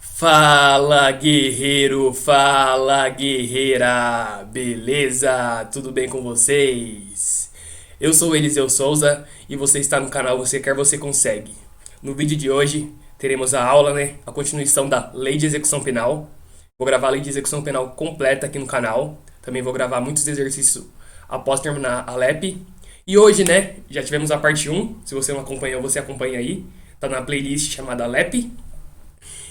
Fala guerreiro, fala guerreira, beleza? Tudo bem com vocês? Eu sou Eliseu Souza e você está no canal Você Quer Você Consegue. No vídeo de hoje teremos a aula, a continuação da Lei de Execução Penal. Vou gravar a Lei de Execução Penal completa aqui no canal. Também vou gravar muitos exercícios após terminar a LEP. E hoje, já tivemos a parte 1. Se você não acompanhou, você acompanha aí. Tá na playlist chamada LEP.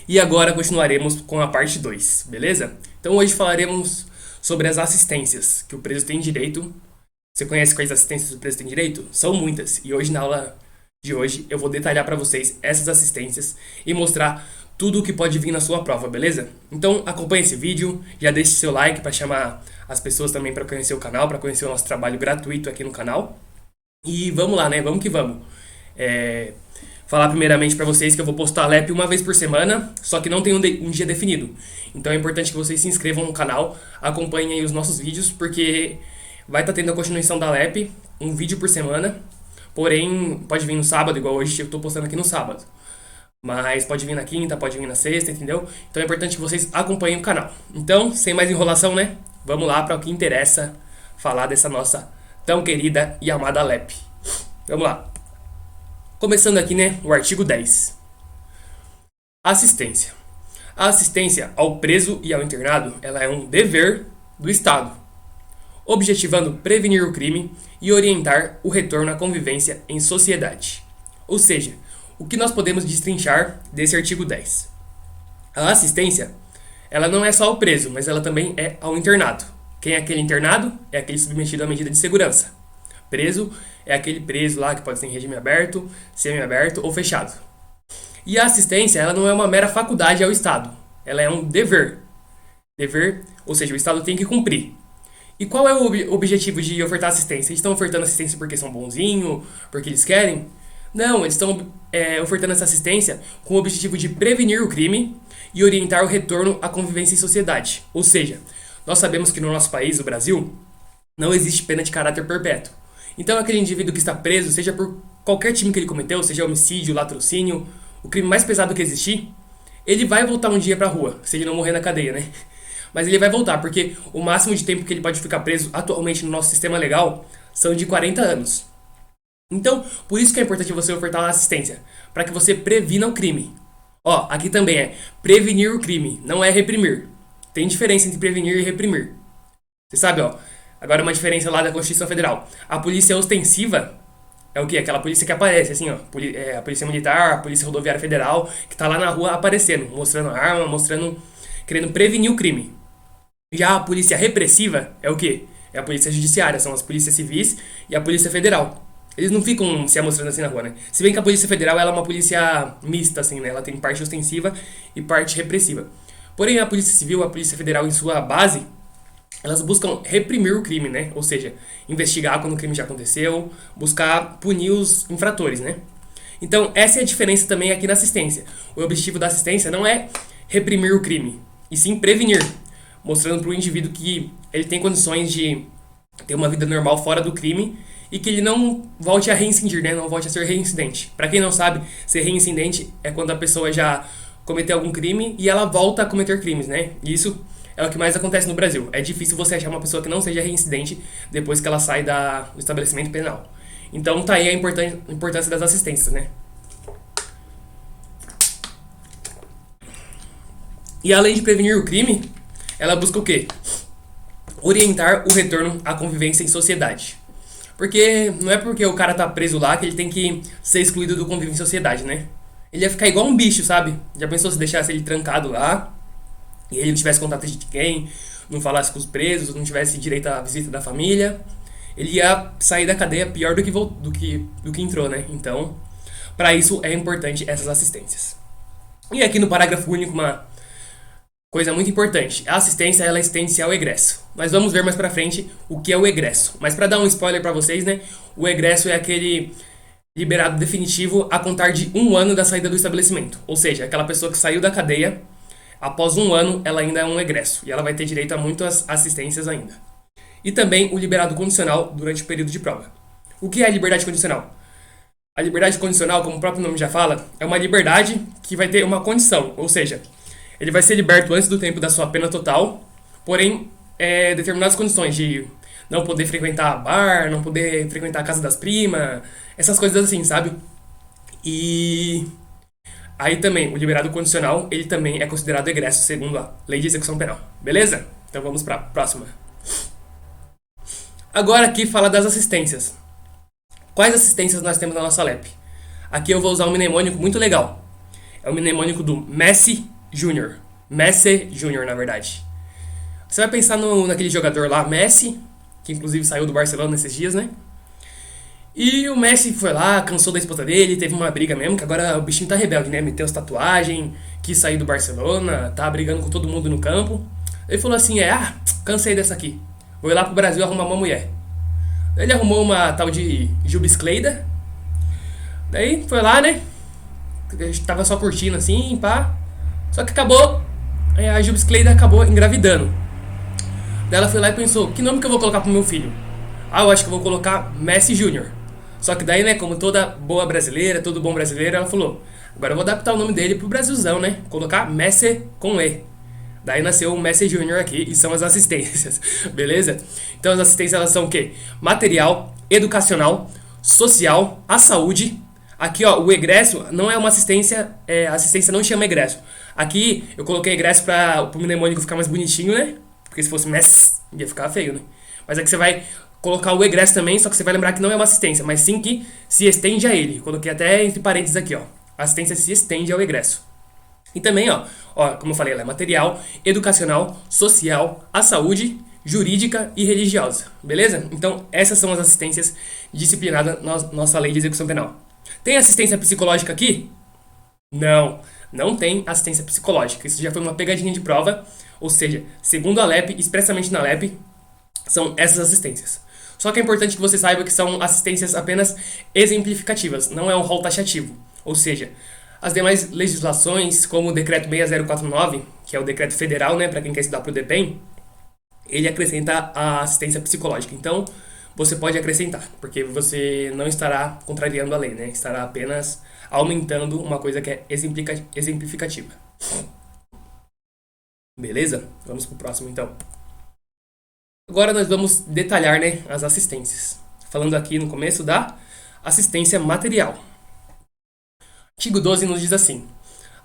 E agora continuaremos com a parte 2, beleza? Então hoje falaremos sobre as assistências que o preso tem direito. Você conhece quais assistências o preso tem direito? São muitas. E hoje na aula de hoje eu vou detalhar para vocês essas assistências e mostrar tudo o que pode vir na sua prova, beleza? Então acompanhe esse vídeo, já deixe seu like para chamar as pessoas também para conhecer o canal, para conhecer o nosso trabalho gratuito aqui no canal. E vamos lá, Vamos que vamos. Falar primeiramente para vocês que eu vou postar a LEP uma vez por semana, só que não tem um dia definido. Então é importante que vocês se inscrevam no canal, acompanhem aí os nossos vídeos, porque vai estar tendo a continuação da LEP, um vídeo por semana. Porém, pode vir no sábado, igual hoje eu estou postando aqui no sábado. Mas pode vir na quinta, pode vir na sexta, entendeu? Então é importante que vocês acompanhem o canal. Então, sem mais enrolação, Vamos lá para o que interessa, falar dessa nossa tão querida e amada LEP. Vamos lá. Começando aqui, o artigo 10. Assistência. A assistência ao preso e ao internado, ela é um dever do Estado, objetivando prevenir o crime e orientar o retorno à convivência em sociedade. Ou seja, o que nós podemos destrinchar desse artigo 10? A assistência, ela não é só ao preso, mas ela também é ao internado. Quem é aquele internado? É aquele submetido à medida de segurança. Preso é aquele preso lá que pode ser em regime aberto, semi-aberto ou fechado. E a assistência, ela não é uma mera faculdade ao Estado. Ela é um dever. Dever, ou seja, o Estado tem que cumprir. E qual é o objetivo de ofertar assistência? Eles estão ofertando assistência porque são bonzinhos, porque eles querem? Não, eles estão ofertando essa assistência com o objetivo de prevenir o crime e orientar o retorno à convivência em sociedade. Ou seja, nós sabemos que no nosso país, o Brasil, não existe pena de caráter perpétuo. Então aquele indivíduo que está preso, seja por qualquer crime que ele cometeu, seja homicídio, latrocínio, o crime mais pesado que existir, ele vai voltar um dia pra rua, se ele não morrer na cadeia, Mas ele vai voltar, porque o máximo de tempo que ele pode ficar preso atualmente no nosso sistema legal são de 40 anos. Então, por isso que é importante você ofertar uma assistência, para que você previna o crime. Ó, aqui também é prevenir o crime, não é reprimir. Tem diferença entre prevenir e reprimir. Você sabe, agora uma diferença lá da Constituição Federal. A polícia ostensiva é o quê? Aquela polícia que aparece, assim, a polícia militar, a polícia rodoviária federal, que tá lá na rua aparecendo, mostrando arma, querendo prevenir o crime. Já a polícia repressiva é o quê? É a polícia judiciária, são as polícias civis e a polícia federal. Eles não ficam se amostrando assim na rua, Se bem que a polícia federal ela é uma polícia mista, assim, Ela tem parte ostensiva e parte repressiva. Porém, a polícia civil, a polícia federal, em sua base, elas buscam reprimir o crime, Ou seja, investigar quando o crime já aconteceu, buscar punir os infratores, Então, essa é a diferença também aqui na assistência. O objetivo da assistência não é reprimir o crime, e sim prevenir, mostrando para o indivíduo que ele tem condições de ter uma vida normal fora do crime e que ele não volte a reincidir, Não volte a ser reincidente. Para quem não sabe, ser reincidente é quando a pessoa já cometeu algum crime e ela volta a cometer crimes, E isso é o que mais acontece no Brasil. É difícil você achar uma pessoa que não seja reincidente depois que ela sai do estabelecimento penal. Então tá aí a importância das assistências, E além de prevenir o crime, ela busca o quê? Orientar o retorno à convivência em sociedade. Porque não é porque o cara tá preso lá que ele tem que ser excluído do convívio em sociedade, Ele ia ficar igual um bicho, sabe? Já pensou se deixasse ele trancado lá e ele não tivesse contato de ninguém, não falasse com os presos, não tivesse direito à visita da família? Ele ia sair da cadeia pior do que entrou, Então, para isso é importante essas assistências. E aqui no parágrafo único uma coisa muito importante. A assistência ela estende-se ao egresso. Mas vamos ver mais pra frente o que é o egresso. Mas para dar um spoiler para vocês, O egresso é aquele liberado definitivo a contar de 1 ano da saída do estabelecimento. Ou seja, aquela pessoa que saiu da cadeia, após 1 ano, ela ainda é um egresso. E ela vai ter direito a muitas assistências ainda. E também o liberado condicional durante o período de prova. O que é a liberdade condicional? A liberdade condicional, como o próprio nome já fala, é uma liberdade que vai ter uma condição. Ou seja, Ele vai ser liberto antes do tempo da sua pena total, porém, determinadas condições de não poder frequentar bar, não poder frequentar a casa das primas, essas coisas assim, sabe? E aí também, o liberado condicional, ele também é considerado egresso segundo a Lei de Execução Penal. Beleza? Então vamos para a próxima. Agora aqui fala das assistências. Quais assistências nós temos na nossa LEP? Aqui eu vou usar um mnemônico muito legal. É o mnemônico do Messi Júnior. Messi Júnior, na verdade. Você vai pensar naquele jogador lá, Messi, que inclusive saiu do Barcelona nesses dias, né? E o Messi foi lá, cansou da esposa dele, teve uma briga mesmo, que agora o bichinho tá rebelde, né? Meteu as tatuagens, quis sair do Barcelona, tá brigando com todo mundo no campo. Ele falou assim, cansei dessa aqui. Vou ir lá pro Brasil arrumar uma mulher. Ele arrumou uma tal de Jubes Cleida. Daí foi lá, né? Tava só curtindo assim, pá. Só que acabou. A Jubes Cleida acabou engravidando. Daí ela foi lá e pensou: que nome que eu vou colocar pro meu filho? Eu acho que eu vou colocar Messi Júnior. Só que daí, né, como toda boa brasileira, todo bom brasileiro, ela falou: agora eu vou adaptar o nome dele pro Brasilzão, né? Colocar Messi com E. Daí nasceu o Messi Júnior aqui e são as assistências, beleza? Então as assistências elas são o quê? Material, educacional, social, a saúde. Aqui ó, o egresso não é uma assistência, a assistência não chama egresso. Aqui eu coloquei egresso para o mnemônico ficar mais bonitinho, né? Porque se fosse MES ia ficar feio, né? Mas aqui você vai colocar o egresso também, só que você vai lembrar que não é uma assistência, mas sim que se estende a ele. Coloquei até entre parênteses aqui, ó. A assistência se estende ao egresso. E também, ó, como eu falei, ela é material, educacional, social, a saúde, jurídica e religiosa, beleza? Então, essas são as assistências disciplinadas na nossa lei de execução penal. Tem assistência psicológica aqui? Não, não tem assistência psicológica. Isso já foi uma pegadinha de prova, ou seja, segundo a LEP, expressamente na LEP, são essas assistências. Só que é importante que você saiba que são assistências apenas exemplificativas, não é um rol taxativo. Ou seja, as demais legislações, como o Decreto 6049, que é o decreto federal, né, para quem quer estudar para o DEPEN, ele acrescenta a assistência psicológica. Então, você pode acrescentar, porque você não estará contrariando a lei, né? Estará apenas aumentando uma coisa que é exemplificativa. Beleza? Vamos para o próximo, então. Agora nós vamos detalhar, né, as assistências. Falando aqui no começo da assistência material. Artigo 12 nos diz assim: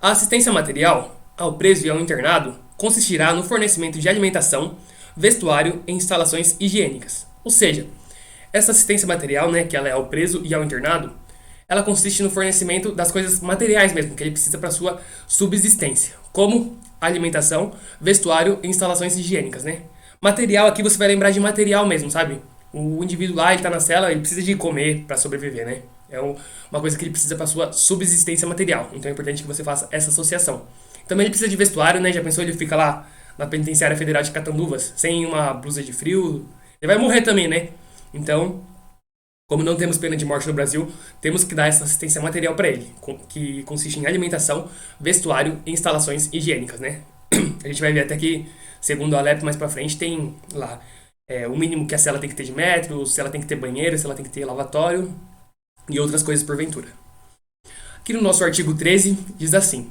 a assistência material ao preso e ao internado consistirá no fornecimento de alimentação, vestuário e instalações higiênicas. Ou seja, essa assistência material, né, que ela é ao preso e ao internado, ela consiste no fornecimento das coisas materiais mesmo, que ele precisa para sua subsistência, como alimentação, vestuário e instalações higiênicas, né? Material aqui você vai lembrar de material mesmo, sabe? O indivíduo lá, ele tá na cela, ele precisa de comer para sobreviver, né? É uma coisa que ele precisa para sua subsistência material. Então é importante que você faça essa associação. Também ele precisa de vestuário, né? Já pensou, ele fica lá na penitenciária federal de Catanduvas, sem uma blusa de frio? Ele vai morrer também, né? Então, como não temos pena de morte no Brasil, temos que dar essa assistência material para ele, que consiste em alimentação, vestuário e instalações higiênicas, né? A gente vai ver até que, segundo a LEP mais para frente, tem lá o mínimo que a cela tem que ter de metros, se ela tem que ter banheiro, se ela tem que ter lavatório e outras coisas porventura. Aqui no nosso artigo 13 diz assim: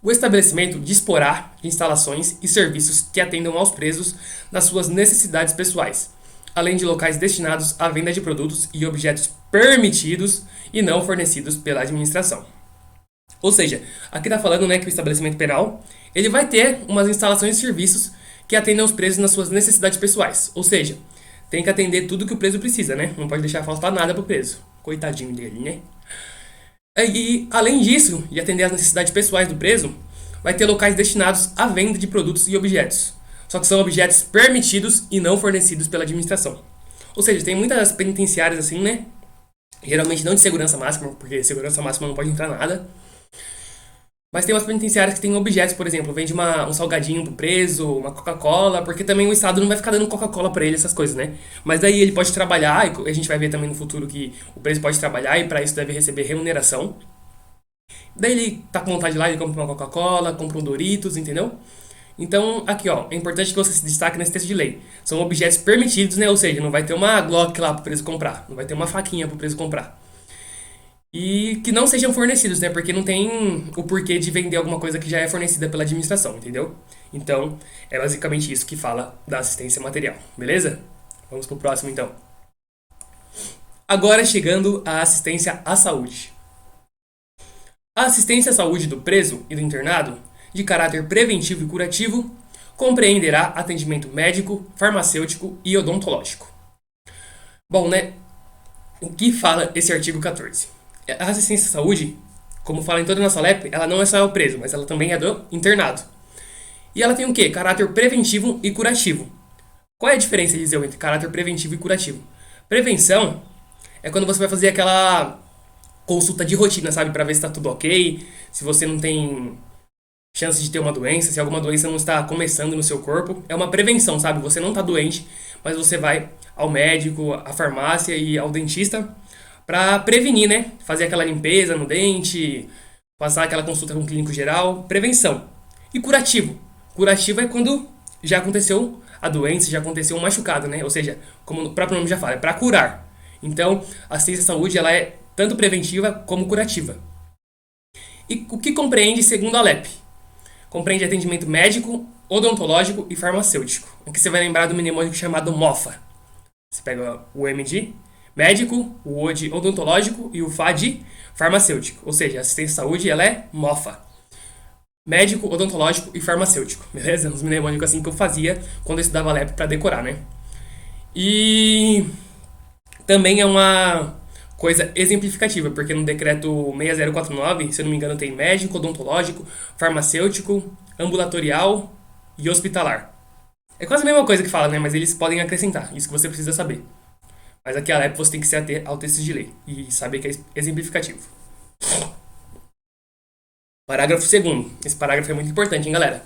o estabelecimento disporá de instalações e serviços que atendam aos presos nas suas necessidades pessoais, além de locais destinados à venda de produtos e objetos permitidos e não fornecidos pela administração. Ou seja, aqui está falando, né, que o estabelecimento penal ele vai ter umas instalações e serviços que atendam os presos nas suas necessidades pessoais. Ou seja, tem que atender tudo que o preso precisa, né? Não pode deixar faltar nada pro preso. Coitadinho dele, né? E, além disso, de atender às necessidades pessoais do preso, vai ter locais destinados à venda de produtos e objetos. Só que são objetos permitidos e não fornecidos pela administração. Ou seja, tem muitas penitenciárias assim, né? Geralmente não de segurança máxima, porque segurança máxima não pode entrar nada. Mas tem umas penitenciárias que tem objetos, por exemplo, vende um salgadinho pro preso, uma Coca-Cola, porque também o Estado não vai ficar dando Coca-Cola pra ele, essas coisas, né? Mas daí ele pode trabalhar, e a gente vai ver também no futuro que o preso pode trabalhar e para isso deve receber remuneração. Daí ele tá com vontade lá, ele compra uma Coca-Cola, compra um Doritos, entendeu? Então, aqui ó, é importante que você se destaque nesse texto de lei. São objetos permitidos, né? Ou seja, não vai ter uma Glock lá pro preso comprar, não vai ter uma faquinha pro preso comprar. e que não sejam fornecidos, né? Porque não tem o porquê de vender alguma coisa que já é fornecida pela administração, entendeu? Então, é basicamente isso que fala da assistência material, beleza? Vamos pro próximo então. Agora chegando à assistência à saúde. A assistência à saúde do preso e do internado, de caráter preventivo e curativo, compreenderá atendimento médico, farmacêutico e odontológico. Bom, né? O que fala esse artigo 14? A assistência à saúde, como fala em toda a nossa LEP, ela não é só ao preso, mas ela também é do internado. E ela tem o quê? Caráter preventivo e curativo. Qual é a diferença, Eliseu, entre caráter preventivo e curativo? Prevenção é quando você vai fazer aquela consulta de rotina, sabe? Pra ver se tá tudo ok, se você não tem chance de ter uma doença, se alguma doença não está começando no seu corpo. É uma prevenção, sabe? Você não tá doente, mas você vai ao médico, à farmácia e ao dentista pra prevenir, né? Fazer aquela limpeza no dente, passar aquela consulta com o clínico geral. Prevenção. E curativo. Curativo é quando já aconteceu a doença, já aconteceu um machucado, né? Ou seja, como o próprio nome já fala, é para curar. Então, a assistência à saúde ela é tanto preventiva como curativa. E o que compreende segundo a LEP? Compreende atendimento médico, odontológico e farmacêutico. Aqui você vai lembrar do mnemônico chamado MOFA. Você pega o M de médico, o O de odontológico e o FA de farmacêutico. Ou seja, a assistência à saúde ela é MOFA. Médico, odontológico e farmacêutico. Beleza? Uns mnemônicos assim que eu fazia quando eu estudava LEP para decorar, né? E também é uma coisa exemplificativa, porque no decreto 6049, se eu não me engano, tem médico, odontológico, farmacêutico, ambulatorial e hospitalar. É quase a mesma coisa que fala, né? Mas eles podem acrescentar, isso que você precisa saber. Mas aqui a LEP você tem que se ater ao texto de lei e saber que é exemplificativo. Parágrafo 2º. Esse parágrafo é muito importante, hein, galera?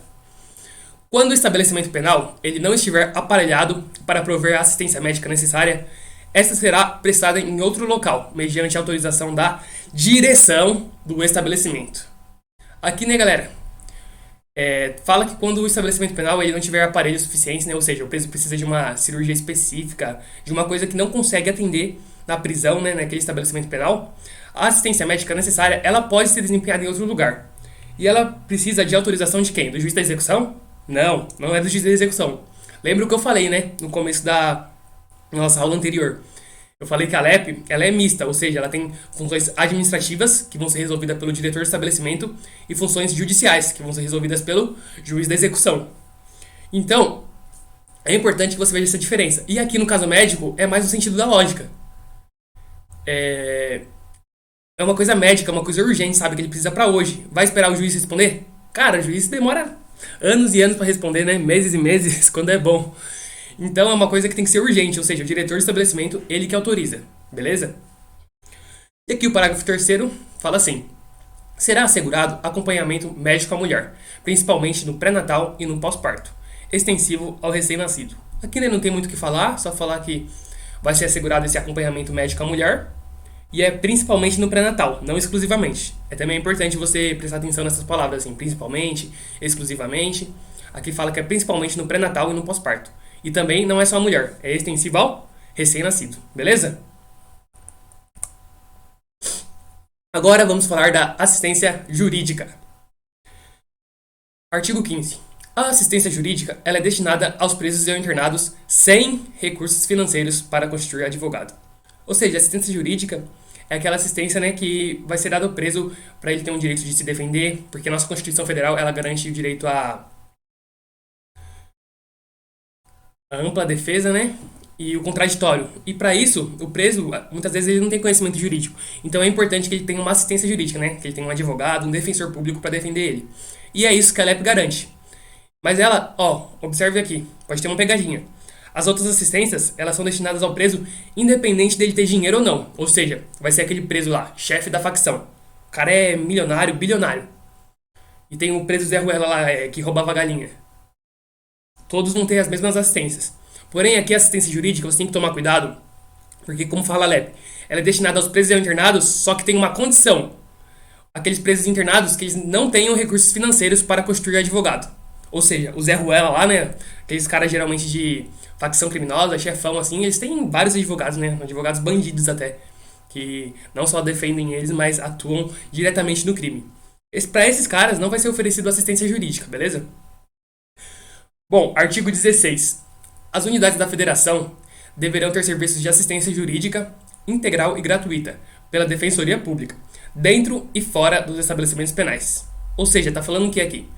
Quando o estabelecimento penal ele não estiver aparelhado para prover a assistência médica necessária, esta será prestada em outro local, mediante autorização da direção do estabelecimento. Aqui, né, galera? Fala que quando o estabelecimento penal ele não tiver aparelhos suficientes, né, ou seja, o preso precisa de uma cirurgia específica, de uma coisa que não consegue atender na prisão, né, naquele estabelecimento penal, a assistência médica necessária ela pode ser desempenhada em outro lugar. E ela precisa de autorização de quem? Do juiz da execução? Não, não é do juiz da execução. Lembra o que eu falei, né, no começo da nossa aula anterior? Eu falei que a LEP ela é mista, ou seja, ela tem funções administrativas, que vão ser resolvidas pelo diretor do estabelecimento, e funções judiciais, que vão ser resolvidas pelo juiz da execução. Então, é importante que você veja essa diferença. E aqui no caso médico, é mais no sentido da lógica. É uma coisa médica, uma coisa urgente, sabe? Que ele precisa pra hoje. Vai esperar o juiz responder? Cara, o juiz demora anos e anos pra responder, né? Meses e meses, quando é bom. Então é uma coisa que tem que ser urgente, ou seja, o diretor do estabelecimento, ele que autoriza, beleza? E aqui o parágrafo 3º fala assim: será assegurado acompanhamento médico à mulher, principalmente no pré-natal e no pós-parto, extensivo ao recém-nascido. Aqui né, não tem muito o que falar, só falar que vai ser assegurado esse acompanhamento médico à mulher, e é principalmente no pré-natal, não exclusivamente. É também importante você prestar atenção nessas palavras, assim, principalmente, exclusivamente. Aqui fala que é principalmente no pré-natal e no pós-parto. E também não é só a mulher, é extensivo ao recém-nascido, beleza? Agora vamos falar da assistência jurídica. Artigo 15. A assistência jurídica ela é destinada aos presos e aos internados sem recursos financeiros para constituir advogado. Ou seja, a assistência jurídica é aquela assistência né, que vai ser dada ao preso para ele ter um direito de se defender, porque a nossa Constituição Federal ela garante o direito a ampla defesa, né? E o contraditório. E para isso, o preso, muitas vezes ele não tem conhecimento jurídico. Então é importante que ele tenha uma assistência jurídica, né? Que ele tenha um advogado, um defensor público para defender ele. E é isso que a LEP garante. Mas ela, observe aqui, pode ter uma pegadinha. As outras assistências, elas são destinadas ao preso independente dele ter dinheiro ou não. Ou seja, vai ser aquele preso lá, chefe da facção. O cara é milionário, bilionário. E tem o preso Zé Ruela lá, que roubava galinha. Todos vão ter as mesmas assistências. Porém, aqui a assistência jurídica você tem que tomar cuidado, porque como fala a LEP, ela é destinada aos presos e internados, só que tem uma condição. Aqueles presos e internados que eles não tenham recursos financeiros para constituir advogado. Ou seja, o Zé Ruela lá, né, aqueles caras geralmente de facção criminosa, chefão assim, eles têm vários advogados, né, advogados bandidos até. que não só defendem eles, mas atuam diretamente no crime. Para esses caras não vai ser oferecido assistência jurídica, beleza? Bom, artigo 16. As unidades da federação deverão ter serviços de assistência jurídica integral e gratuita pela Defensoria Pública, dentro e fora dos estabelecimentos penais. Ou seja, está falando o que aqui?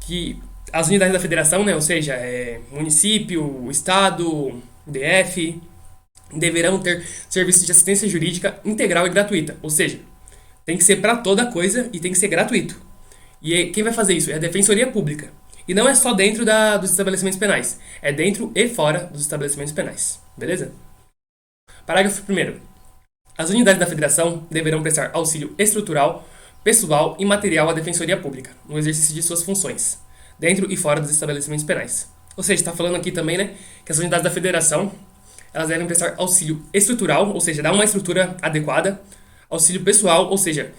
Que as unidades da federação, né, ou seja, município, estado, DF, deverão ter serviços de assistência jurídica integral e gratuita. Ou seja, tem que ser para toda coisa e tem que ser gratuito. E quem vai fazer isso? É a Defensoria Pública. E não é só dentro dos estabelecimentos penais. É dentro e fora dos estabelecimentos penais. Beleza? Parágrafo 1º. As unidades da Federação deverão prestar auxílio estrutural, pessoal e material à Defensoria Pública, no exercício de suas funções, dentro e fora dos estabelecimentos penais. Ou seja, está falando aqui também, né, que as unidades da Federação elas devem prestar auxílio estrutural, ou seja, dar uma estrutura adequada, auxílio pessoal, ou seja,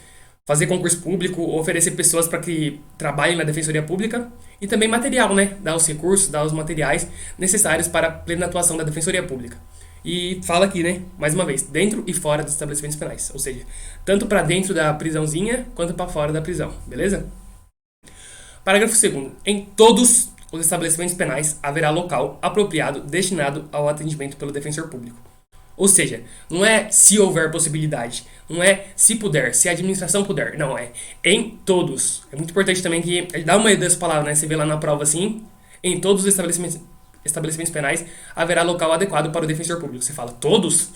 fazer concurso público, oferecer pessoas para que trabalhem na Defensoria Pública, e também material, né? Dar os recursos, dar os materiais necessários para a plena atuação da Defensoria Pública. E fala aqui, né? Mais uma vez, dentro e fora dos estabelecimentos penais. Ou seja, tanto para dentro da prisãozinha, quanto para fora da prisão. Beleza? Parágrafo 2º. Em todos os estabelecimentos penais haverá local apropriado destinado ao atendimento pelo defensor público. Ou seja, não é se houver possibilidade, não é se puder, se a administração puder, não, é em todos. É muito importante também que ele dá uma dessas palavras, né? Você vê lá na prova assim, em todos os estabelecimentos penais haverá local adequado para o defensor público. Você fala, todos?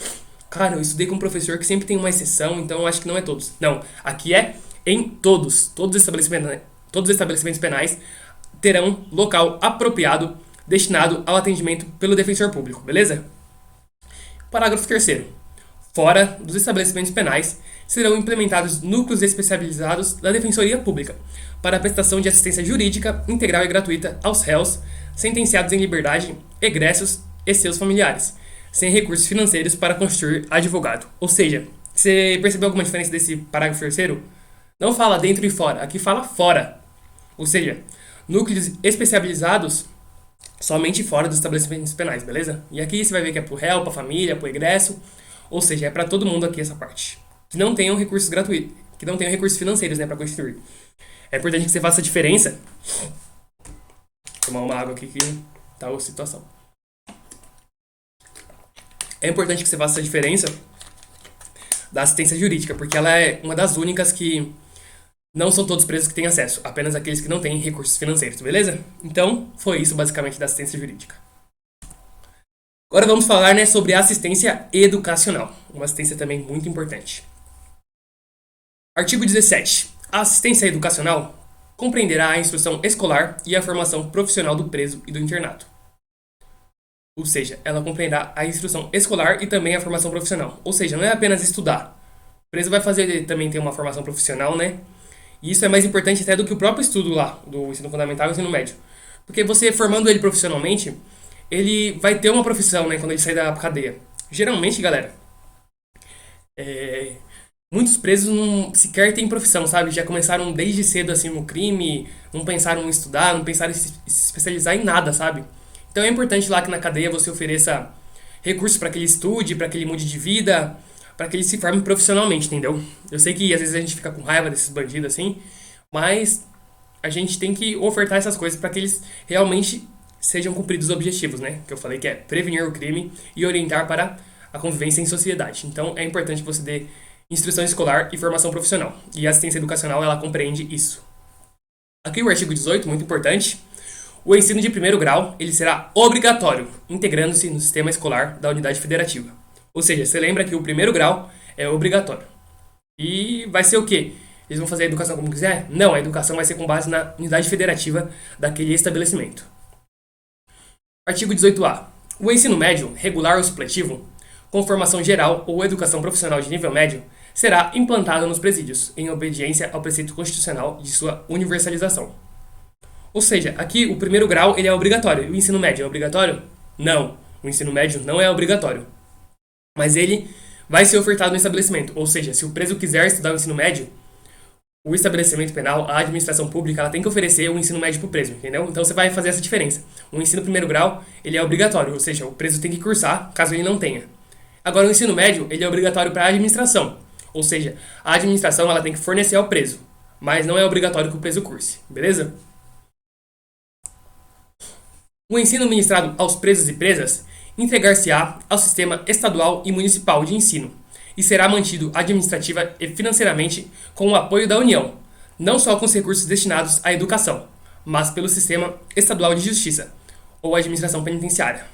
Cara, eu estudei com um professor que sempre tem uma exceção, então eu acho que não é todos. Não, aqui é em todos. Todos os estabelecimentos penais terão local apropriado destinado ao atendimento pelo defensor público, beleza? Parágrafo 3º. Fora dos estabelecimentos penais, serão implementados núcleos especializados da Defensoria Pública para a prestação de assistência jurídica integral e gratuita aos réus sentenciados em liberdade, egressos e seus familiares, sem recursos financeiros para constituir advogado. Ou seja, você percebeu alguma diferença desse parágrafo 3º? Não fala dentro e fora, aqui fala fora. Ou seja, núcleos especializados somente fora dos estabelecimentos penais, beleza? E aqui você vai ver que é pro réu, pra família, pro egresso, ou seja, é para todo mundo aqui essa parte. Que não tenham recursos gratuitos, que não tenham recursos financeiros, né, para constituir. É importante que você faça a diferença. Vou tomar uma água aqui que tá a situação. É importante que você faça a diferença da assistência jurídica, porque ela é uma das únicas que não são todos presos que têm acesso, apenas aqueles que não têm recursos financeiros, beleza? Então, foi isso basicamente da assistência jurídica. Agora vamos falar, né, sobre a assistência educacional, uma assistência também muito importante. Artigo 17. A assistência educacional compreenderá a instrução escolar e a formação profissional do preso e do internado. Ou seja, ela compreenderá a instrução escolar e também a formação profissional. Ou seja, não é apenas estudar. O preso vai também ter uma formação profissional, né? E isso é mais importante até do que o próprio estudo lá, do ensino fundamental e ensino médio. Porque você formando ele profissionalmente, ele vai ter uma profissão, né, quando ele sair da cadeia. Geralmente, galera, muitos presos não sequer têm profissão, sabe? Já começaram desde cedo assim no crime, não pensaram em estudar, não pensaram em se especializar em nada, sabe? Então é importante lá que na cadeia você ofereça recursos para que ele estude, para que ele mude de vida, para que ele se forme profissionalmente, entendeu? Eu sei que às vezes a gente fica com raiva desses bandidos assim, mas a gente tem que ofertar essas coisas para que eles realmente sejam cumpridos os objetivos, né? Que eu falei que é prevenir o crime e orientar para a convivência em sociedade. Então é importante que você dê instrução escolar e formação profissional. E a assistência educacional, ela compreende isso. Aqui o artigo 18, muito importante. O ensino de primeiro grau, ele será obrigatório, integrando-se no sistema escolar da unidade federativa. Ou seja, você lembra que o primeiro grau é obrigatório. E vai ser o quê? Eles vão fazer a educação como quiser? Não, a educação vai ser com base na unidade federativa daquele estabelecimento. Artigo 18A. O ensino médio, regular ou supletivo, com formação geral ou educação profissional de nível médio, será implantado nos presídios, em obediência ao preceito constitucional de sua universalização. Ou seja, aqui o primeiro grau ele é obrigatório. O ensino médio é obrigatório? Não. O ensino médio não é obrigatório. Mas ele vai ser ofertado no estabelecimento. Ou seja, se o preso quiser estudar o ensino médio, o estabelecimento penal, a administração pública, ela tem que oferecer o ensino médio para o preso, entendeu? Então você vai fazer essa diferença. O ensino primeiro grau, ele é obrigatório, ou seja, o preso tem que cursar, caso ele não tenha. Agora, o ensino médio, ele é obrigatório para a administração, ou seja, a administração ela tem que fornecer ao preso, mas não é obrigatório que o preso curse, beleza? O ensino ministrado aos presos e presas integrar-se-á ao sistema estadual e municipal de ensino e será mantido administrativa e financeiramente com o apoio da União, não só com os recursos destinados à educação, mas pelo sistema estadual de justiça ou administração penitenciária.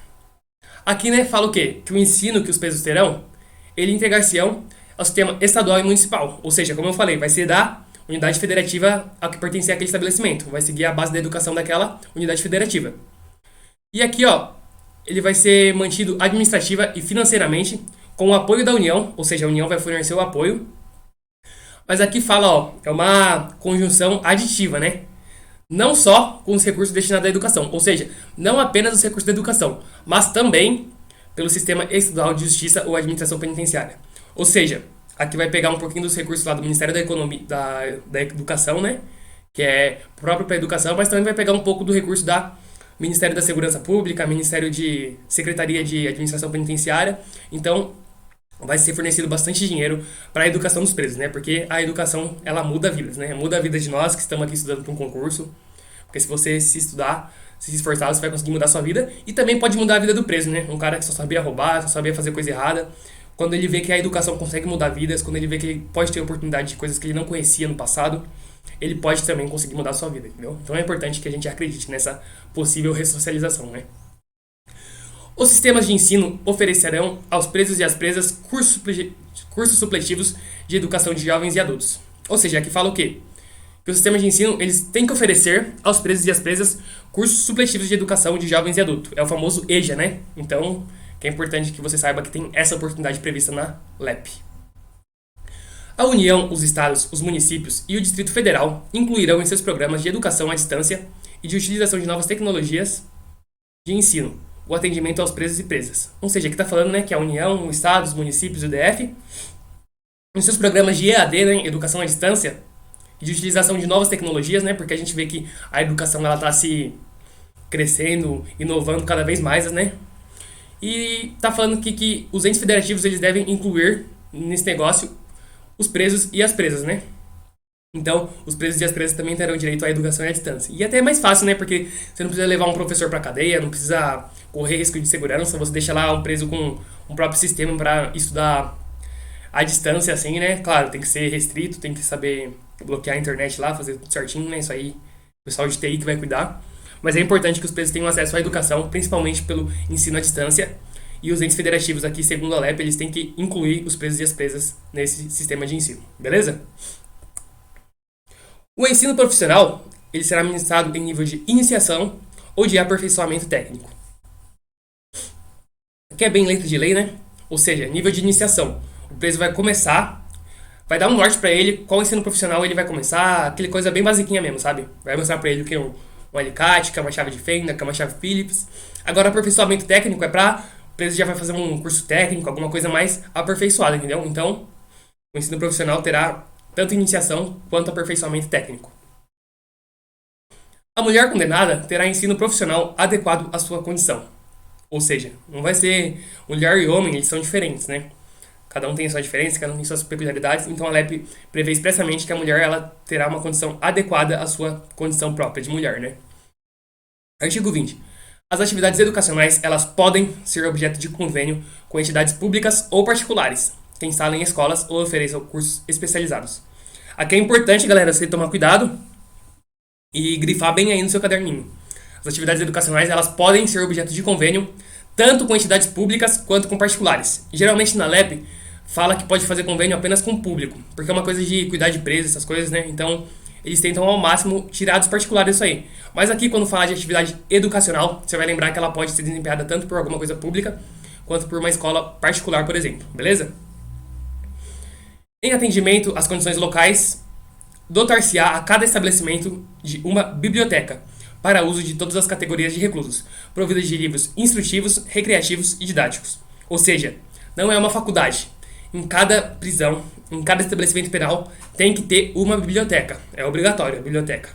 Aqui, né, fala o quê? Que o ensino que os presos terão, ele integrar-se-ão ao sistema estadual e municipal, ou seja, como eu falei, vai ser da unidade federativa a que pertencer àquele estabelecimento, vai seguir a base da educação daquela unidade federativa. E aqui, ó, ele vai ser mantido administrativa e financeiramente com o apoio da União, ou seja, a União vai fornecer o apoio. Mas aqui fala, ó, é uma conjunção aditiva, né? Não só com os recursos destinados à educação, ou seja, não apenas os recursos da educação, mas também pelo sistema estadual de justiça ou administração penitenciária. Ou seja, aqui vai pegar um pouquinho dos recursos lá do Ministério da Economia, da Educação, né? Que é próprio para a educação, mas também vai pegar um pouco do recurso da Ministério da Segurança Pública, Ministério de Secretaria de Administração Penitenciária. Então, vai ser fornecido bastante dinheiro para a educação dos presos, né? Porque a educação, ela muda vidas, né? Muda a vida de nós que estamos aqui estudando para um concurso. Porque se você se estudar, se esforçar, você vai conseguir mudar a sua vida. E também pode mudar a vida do preso, né? Um cara que só sabia roubar, só sabia fazer coisa errada. Quando ele vê que a educação consegue mudar vidas, quando ele vê que ele pode ter oportunidade de coisas que ele não conhecia no passado, ele pode também conseguir mudar a sua vida, entendeu? Então é importante que a gente acredite nessa possível ressocialização, né? Os sistemas de ensino oferecerão aos presos e às presas cursos supletivos de educação de jovens e adultos. Ou seja, aqui fala o quê? Que os sistemas de ensino eles têm que oferecer aos presos e às presas cursos supletivos de educação de jovens e adultos. É o famoso EJA, né? Então, que é importante que você saiba que tem essa oportunidade prevista na LEP. A União, os estados, os municípios e o Distrito Federal incluirão em seus programas de educação à distância e de utilização de novas tecnologias de ensino o atendimento aos presos e presas. Ou seja, aqui está falando, né, que a União, os estados, os municípios e o DF, em seus programas de EAD, né, educação à distância, e de utilização de novas tecnologias, né, porque a gente vê que a educação ela está se crescendo, inovando cada vez mais, né, e está falando que os entes federativos eles devem incluir nesse negócio os presos e as presas, né? Então, os presos e as presas também terão direito à educação à distância. E até é mais fácil, né? Porque você não precisa levar um professor para cadeia, não precisa correr risco de segurança, você deixa lá um preso com um próprio sistema para estudar à distância, assim, né? Claro, tem que ser restrito, tem que saber bloquear a internet lá, fazer tudo certinho, né? Isso aí, o pessoal de TI que vai cuidar. Mas é importante que os presos tenham acesso à educação, principalmente pelo ensino à distância. E os entes federativos aqui, segundo a LEP, eles têm que incluir os presos e as presas nesse sistema de ensino. Beleza? O ensino profissional ele será ministrado em nível de iniciação ou de aperfeiçoamento técnico. Aqui é bem letra de lei, né? Ou seja, nível de iniciação. O preso vai começar, vai dar um norte para ele, qual ensino profissional ele vai começar, aquele coisa bem basiquinha mesmo, sabe? Vai mostrar para ele o que é um alicate, que é uma chave de fenda, que é uma chave Phillips. Agora, aperfeiçoamento técnico é para o preso já vai fazer um curso técnico, alguma coisa mais aperfeiçoada, entendeu? Então, o ensino profissional terá tanto iniciação quanto aperfeiçoamento técnico. A mulher condenada terá ensino profissional adequado à sua condição. Ou seja, não vai ser mulher e homem, eles são diferentes, né? Cada um tem a sua diferença, cada um tem suas peculiaridades, então a LEP prevê expressamente que a mulher ela terá uma condição adequada à sua condição própria de mulher, né? Artigo 20. As atividades educacionais elas podem ser objeto de convênio com entidades públicas ou particulares, que instalem escolas ou ofereçam cursos especializados. Aqui é importante, galera, você tomar cuidado e grifar bem aí no seu caderninho. As atividades educacionais elas podem ser objeto de convênio tanto com entidades públicas quanto com particulares. Geralmente na LEP fala que pode fazer convênio apenas com o público, porque é uma coisa de cuidar de presos, essas coisas, né? Então eles tentam ao máximo tirar dos particulares isso aí. Mas aqui quando falar de atividade educacional, você vai lembrar que ela pode ser desempenhada tanto por alguma coisa pública quanto por uma escola particular, por exemplo, beleza? Em atendimento às condições locais, dotar-se-á a cada estabelecimento de uma biblioteca para uso de todas as categorias de reclusos, provida de livros instrutivos, recreativos e didáticos. Ou seja, não é uma faculdade. Em cada prisão, em cada estabelecimento penal, tem que ter uma biblioteca. É obrigatório a biblioteca.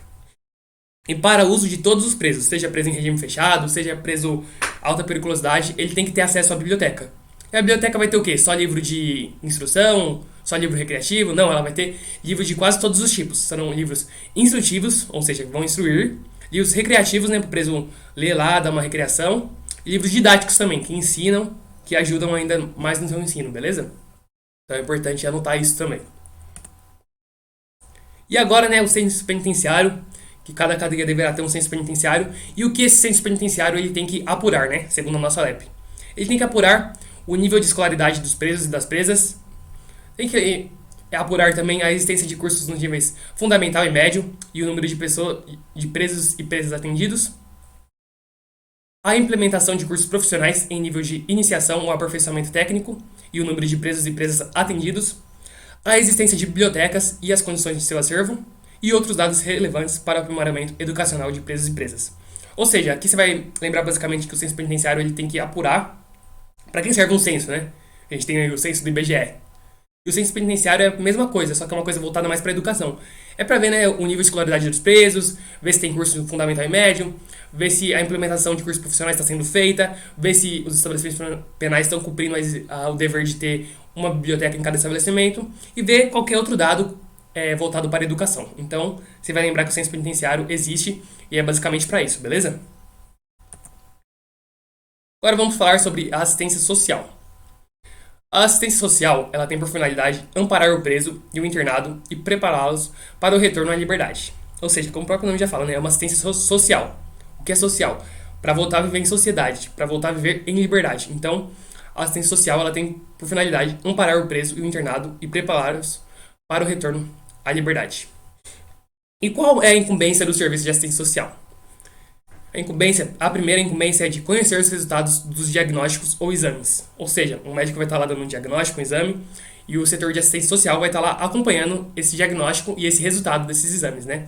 E para uso de todos os presos, seja preso em regime fechado, seja preso alta periculosidade, ele tem que ter acesso à biblioteca. E a biblioteca vai ter o quê? Só livro de instrução? Só livro recreativo? Não, ela vai ter livros de quase todos os tipos. Serão livros instrutivos, ou seja, que vão instruir. Livros recreativos, né, para o preso ler lá, dar uma recreação. E livros didáticos também, que ensinam, que ajudam ainda mais no seu ensino, beleza? Então é importante anotar isso também. E agora, né, o censo penitenciário, que cada cadeia deverá ter um censo penitenciário, e o que esse censo penitenciário ele tem que apurar, né, segundo a nossa LEP. Ele tem que apurar o nível de escolaridade dos presos e das presas, tem que apurar também a existência de cursos nos níveis fundamental e médio, e o número de pessoas, de presos e presas atendidos, a implementação de cursos profissionais em nível de iniciação ou aperfeiçoamento técnico, e o número de presos e presas atendidos, a existência de bibliotecas e as condições de seu acervo, e outros dados relevantes para o aprimoramento educacional de presos e presas. Ou seja, aqui você vai lembrar basicamente que o censo penitenciário ele tem que apurar para quem serve um censo, né? A gente tem aí o censo do IBGE. E o censo penitenciário é a mesma coisa, só que é uma coisa voltada mais para a educação. É para ver, né, o nível de escolaridade dos presos, ver se tem curso fundamental e médio, ver se a implementação de cursos profissionais está sendo feita, ver se os estabelecimentos penais estão cumprindo o dever de ter uma biblioteca em cada estabelecimento e ver qualquer outro dado voltado para a educação. Então, você vai lembrar que o censo penitenciário existe e é basicamente para isso, beleza? Agora vamos falar sobre a assistência social. A assistência social ela tem por finalidade amparar o preso e o internado e prepará-los para o retorno à liberdade. Ou seja, como o próprio nome já fala, né, é uma assistência social. O que é social? Para voltar a viver em sociedade, para voltar a viver em liberdade. Então, a assistência social ela tem por finalidade amparar o preso e o internado e prepará-los para o retorno à liberdade. E qual é a incumbência do serviço de assistência social? A primeira incumbência é de conhecer os resultados dos diagnósticos ou exames. Ou seja, um médico vai estar lá dando um diagnóstico, um exame, e o setor de assistência social vai estar lá acompanhando esse diagnóstico e esse resultado desses exames, né?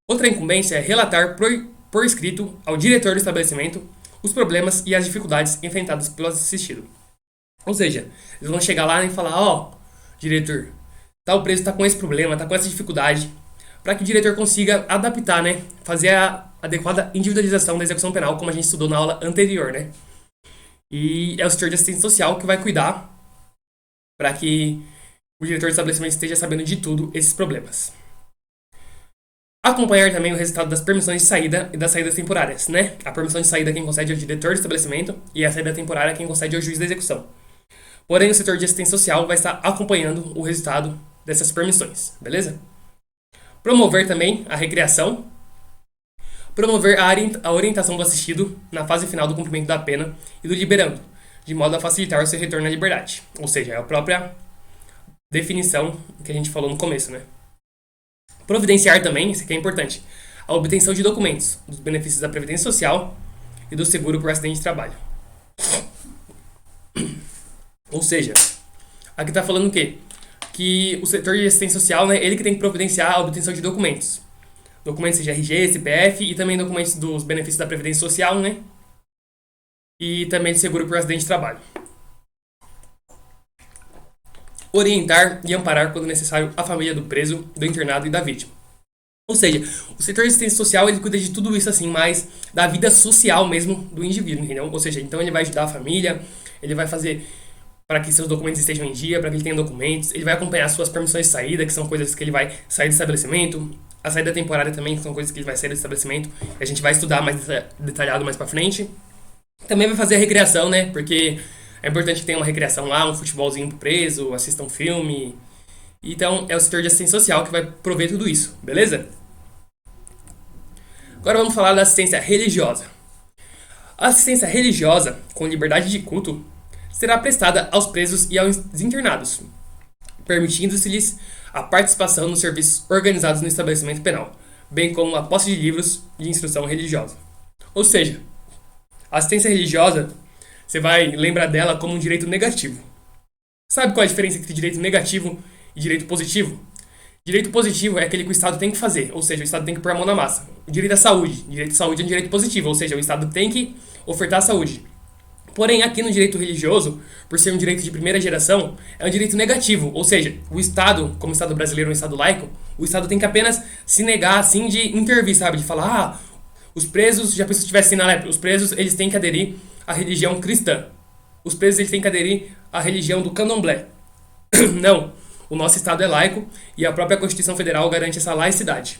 Outra incumbência é relatar por escrito ao diretor do estabelecimento os problemas e as dificuldades enfrentadas pelo assistido. Ou seja, eles vão chegar lá e falar, diretor, tal preso está com esse problema, está com essa dificuldade, para que o diretor consiga adaptar, né? Fazer a adequada individualização da execução penal, como a gente estudou na aula anterior, né? E é o setor de assistência social que vai cuidar para que o diretor do estabelecimento esteja sabendo de tudo esses problemas. Acompanhar também o resultado das permissões de saída e das saídas temporárias, né? A permissão de saída quem concede é o diretor do estabelecimento e a saída temporária quem concede é o juiz da execução. Porém, o setor de assistência social vai estar acompanhando o resultado dessas permissões, beleza? Promover também a recreação. Promover a orientação do assistido na fase final do cumprimento da pena e do liberando, de modo a facilitar o seu retorno à liberdade. Ou seja, é a própria definição que a gente falou no começo, né? Providenciar também, isso aqui é importante, a obtenção de documentos dos benefícios da Previdência Social e do seguro por acidente de trabalho. Ou seja, aqui está falando o quê? Que o setor de assistência social, né, ele que tem que providenciar a obtenção de documentos. Documentos de RG, CPF e também documentos dos benefícios da Previdência Social, né? E também de seguro por acidente de trabalho. Orientar e amparar, quando necessário, a família do preso, do internado e da vítima. Ou seja, o setor de assistência social ele cuida de tudo isso assim, mais da vida social mesmo do indivíduo, entendeu? Ou seja, então ele vai ajudar a família, ele vai fazer para que seus documentos estejam em dia, para que ele tenha documentos, ele vai acompanhar suas permissões de saída, que são coisas que ele vai sair do estabelecimento, a saída temporária também, que são coisas que ele vai sair do estabelecimento, e a gente vai estudar mais detalhado mais para frente. Também vai fazer a recreação, né? Porque é importante que tenha uma recreação lá, um futebolzinho pro preso, assista um filme. Então, é o setor de assistência social que vai prover tudo isso, beleza? Agora vamos falar da assistência religiosa. A assistência religiosa, com liberdade de culto, será prestada aos presos e aos internados, permitindo-se-lhes a participação nos serviços organizados no estabelecimento penal, bem como a posse de livros de instrução religiosa. Ou seja, a assistência religiosa, você vai lembrar dela como um direito negativo. Sabe qual é a diferença entre direito negativo e direito positivo? Direito positivo é aquele que o Estado tem que fazer, ou seja, o Estado tem que pôr a mão na massa. O direito à saúde. Direito à saúde é um direito positivo, ou seja, o Estado tem que ofertar a saúde. Porém, aqui no direito religioso, por ser um direito de primeira geração, é um direito negativo, ou seja, o Estado, como o Estado brasileiro é um Estado laico, o Estado tem que apenas se negar, assim, de intervir, sabe? De falar, os presos, já pensou se tivesse assim na época, os presos, eles têm que aderir à religião cristã. os presos eles têm que aderir à religião do candomblé. Não, o nosso Estado é laico e a própria Constituição Federal garante essa laicidade.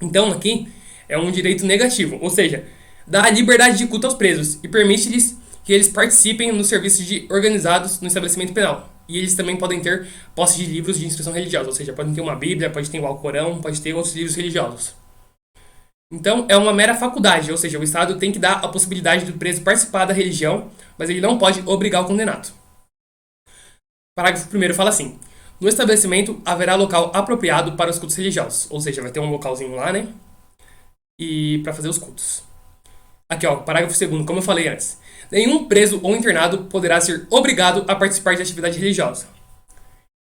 Então aqui é um direito negativo, ou seja, dá a liberdade de culto aos presos e permite-lhes que eles participem nos serviços organizados no estabelecimento penal. E eles também podem ter posse de livros de instrução religiosa, ou seja, podem ter uma Bíblia, pode ter o Alcorão, pode ter outros livros religiosos. Então, é uma mera faculdade, ou seja, o Estado tem que dar a possibilidade do preso participar da religião, mas ele não pode obrigar o condenado. Parágrafo 1º fala assim: no estabelecimento haverá local apropriado para os cultos religiosos, ou seja, vai ter um localzinho lá, né? E para fazer os cultos. Aqui, ó, parágrafo 2º, como eu falei antes. Nenhum preso ou internado poderá ser obrigado a participar de atividade religiosa.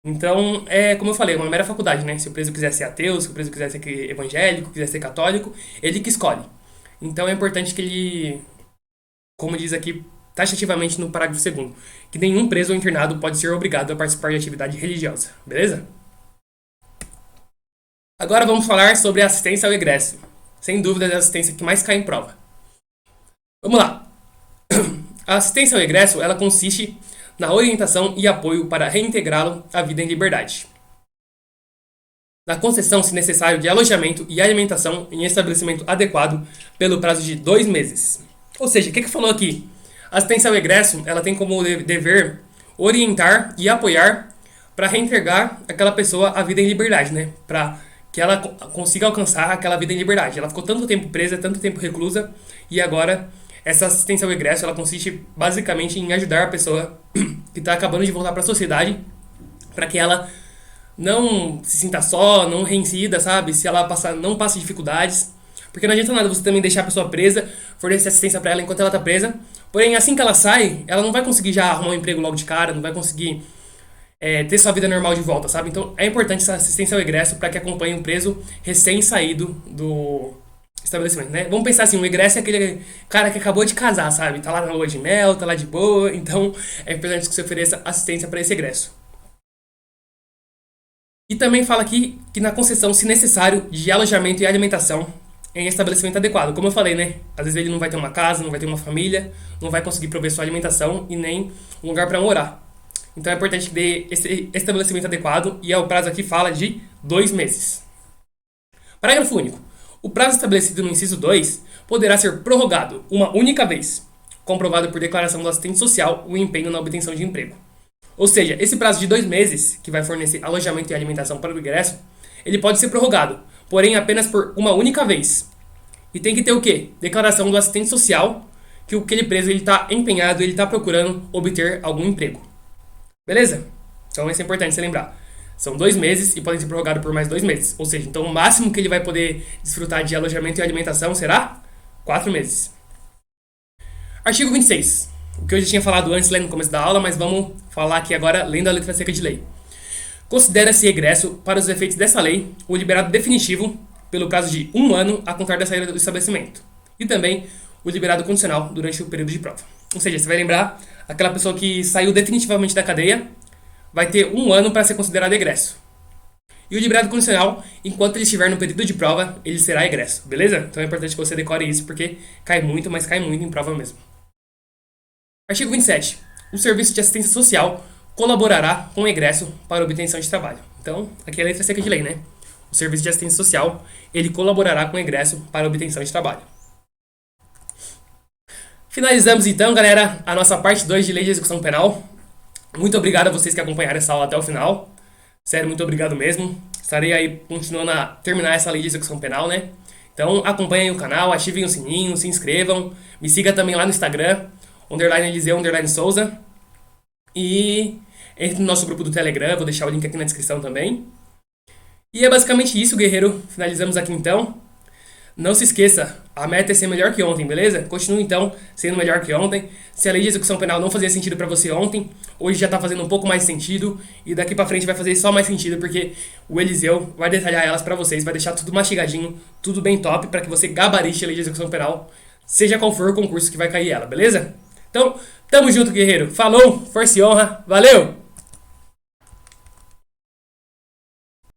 Então, como eu falei, é uma mera faculdade, né? Se o preso quiser ser ateu, se o preso quiser ser evangélico, quiser ser católico, ele que escolhe. Então é importante que ele, como diz aqui taxativamente no parágrafo 2º, que nenhum preso ou internado pode ser obrigado a participar de atividade religiosa, beleza? Agora vamos falar sobre a assistência ao egresso. Sem dúvida é a assistência que mais cai em prova. Vamos lá. A assistência ao egresso, ela consiste na orientação e apoio para reintegrá-lo à vida em liberdade. Na concessão, se necessário, de alojamento e alimentação em estabelecimento adequado pelo prazo de 2 meses. Ou seja, o que falou aqui? A assistência ao egresso, ela tem como dever orientar e apoiar para reintegrar aquela pessoa à vida em liberdade, né? Para que ela consiga alcançar aquela vida em liberdade. Ela ficou tanto tempo presa, tanto tempo reclusa, e agora essa assistência ao egresso, ela consiste basicamente em ajudar a pessoa que está acabando de voltar para a sociedade, para que ela não se sinta só, não reincida, sabe? Se ela não passe dificuldades. Porque não adianta nada você também deixar a pessoa presa, fornecer assistência para ela enquanto ela está presa. Porém, assim que ela sai, ela não vai conseguir já arrumar um emprego logo de cara, não vai conseguir ter sua vida normal de volta, sabe? Então, é importante essa assistência ao egresso para que acompanhe um preso recém-saído do estabelecimento, né? Vamos pensar assim, o egresso é aquele cara que acabou de casar, sabe? Tá lá na lua de mel, tá lá de boa, então é importante que você ofereça assistência para esse egresso. E também fala aqui que na concessão, se necessário, de alojamento e alimentação em estabelecimento adequado. Como eu falei, né? Às vezes ele não vai ter uma casa, não vai ter uma família, não vai conseguir prover sua alimentação e nem um lugar para morar. Então é importante que dê esse estabelecimento adequado e o prazo aqui fala de 2 meses. Parágrafo único. O prazo estabelecido no inciso 2 poderá ser prorrogado uma única vez, comprovado por declaração do assistente social o empenho na obtenção de emprego. Ou seja, esse prazo de 2 meses, que vai fornecer alojamento e alimentação para o egresso, ele pode ser prorrogado, porém apenas por uma única vez. E tem que ter o quê? Declaração do assistente social que aquele preso está empenhado, ele está procurando obter algum emprego. Beleza? Então isso é importante você lembrar. São 2 meses e podem ser prorrogados por mais 2 meses. Ou seja, então o máximo que ele vai poder desfrutar de alojamento e alimentação será 4 meses. Artigo 26. O que eu já tinha falado antes, lendo no começo da aula, mas vamos falar aqui agora, lendo a letra seca de lei. Considera-se egresso, para os efeitos dessa lei, o liberado definitivo, pelo prazo de 1 ano a contar da saída do estabelecimento. E também o liberado condicional durante o período de prova. Ou seja, você vai lembrar, aquela pessoa que saiu definitivamente da cadeia vai ter 1 ano para ser considerado egresso. E o liberado condicional, enquanto ele estiver no período de prova, ele será egresso, beleza? Então é importante que você decore isso, porque cai muito, mas cai muito em prova mesmo. Artigo 27. O serviço de assistência social colaborará com o egresso para obtenção de trabalho. Então, aqui é a letra seca de lei, né? O serviço de assistência social, ele colaborará com o egresso para obtenção de trabalho. Finalizamos então, galera, a nossa parte 2 de Lei de Execução Penal. Muito obrigado a vocês que acompanharam essa aula até o final. Sério, muito obrigado mesmo. Estarei aí continuando a terminar essa Lei de Execução Penal, né? Então, acompanhem o canal, ativem o sininho, se inscrevam. Me siga também lá no Instagram, _Eliseu_Souza. E entre no nosso grupo do Telegram, vou deixar o link aqui na descrição também. E é basicamente isso, guerreiro. Finalizamos aqui então. Não se esqueça, a meta é ser melhor que ontem, beleza? Continue então sendo melhor que ontem. Se a lei de execução penal não fazia sentido pra você ontem, hoje já tá fazendo um pouco mais sentido e daqui pra frente vai fazer só mais sentido porque o Eliseu vai detalhar elas pra vocês, vai deixar tudo mastigadinho, tudo bem top pra que você gabarite a lei de execução penal, seja qual for o concurso que vai cair ela, beleza? Então, tamo junto, guerreiro. Falou, força e honra, valeu!